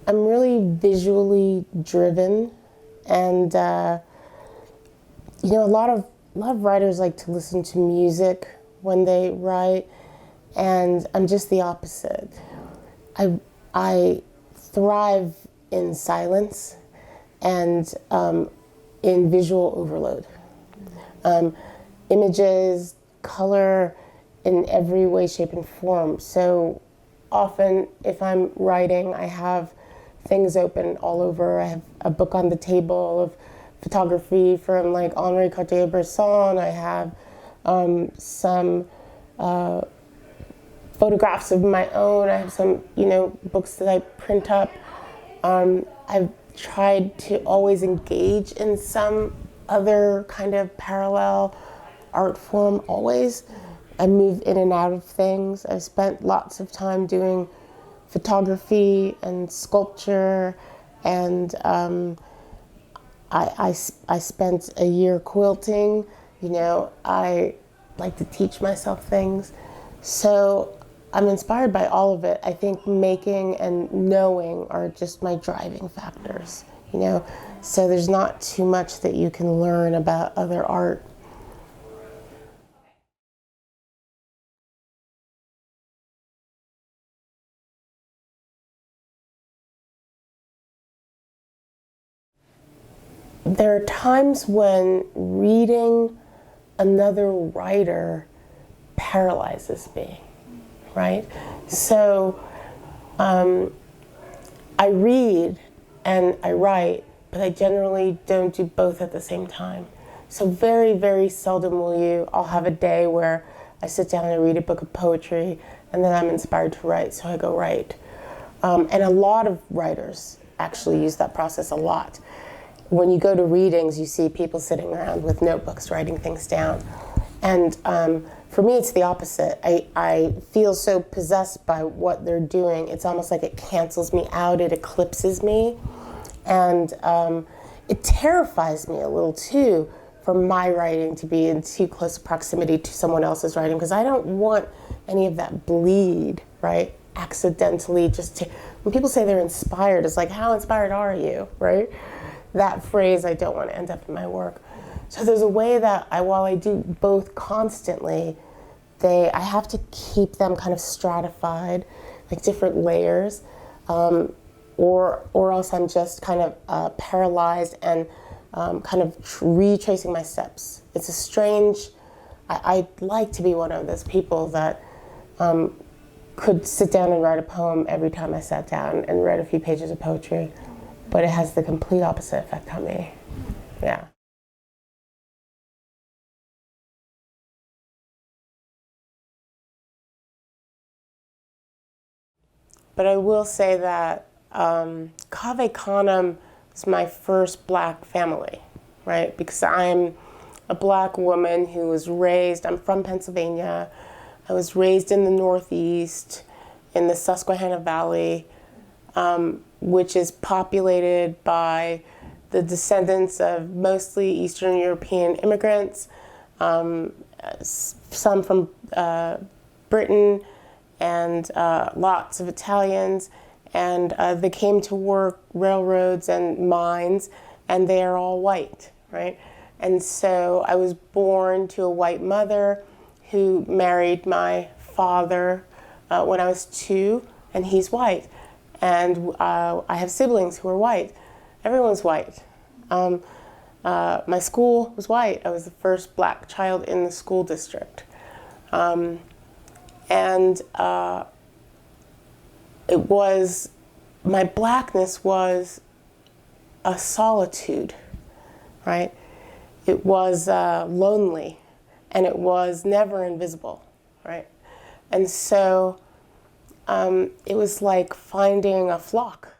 I'm really visually driven, and a lot of writers like to listen to music when they write, and I'm just the opposite. I thrive in silence and in visual overload. Images, color, in every way, shape, and form. So often, if I'm writing, I have things open all over. I have a book on the table of photography from like Henri Cartier-Bresson. I have some photographs of my own. I have some, books that I print up. I've tried to always engage in some other kind of parallel art form always. I move in and out of things. I've spent lots of time doing photography and sculpture, and I spent a year quilting. I like to teach myself things. So I'm inspired by all of it. I think making and knowing are just my driving factors, So there's not too much that you can learn about other art. There are times when reading another writer paralyzes me, right? So I read and I write, but I generally don't do both at the same time. So very, very seldom I'll have a day where I sit down and read a book of poetry and then I'm inspired to write, so I go write. And a lot of writers actually use that process a lot. When you go to readings, you see people sitting around with notebooks writing things down. And for me, it's the opposite. I feel so possessed by what they're doing. It's almost like it cancels me out, it eclipses me. And it terrifies me a little too for my writing to be in too close proximity to someone else's writing, because I don't want any of that bleed, right? Accidentally when people say they're inspired, it's like, how inspired are you, right? That phrase, I don't want to end up in my work. So there's a way that while I do both constantly, I have to keep them kind of stratified, like different layers, or else I'm just kind of paralyzed and kind of retracing my steps. It's a strange, I'd like to be one of those people that could sit down and write a poem every time I sat down and read a few pages of poetry, but it has the complete opposite effect on me. Yeah. But I will say that Cave Canem is my first Black family, right? Because I'm a Black woman who was raised, I'm from Pennsylvania. I was raised in the Northeast, in the Susquehanna Valley, which is populated by the descendants of mostly Eastern European immigrants, some from Britain, and lots of Italians, and they came to work railroads and mines, and they are all white, right? And so I was born to a white mother who married my father when I was 2, and he's white. And I have siblings who are white. Everyone's white. My school was white. I was the first Black child in the school district. My Blackness was a solitude, right? It was lonely, and it was never invisible, right? And so it was like finding a flock,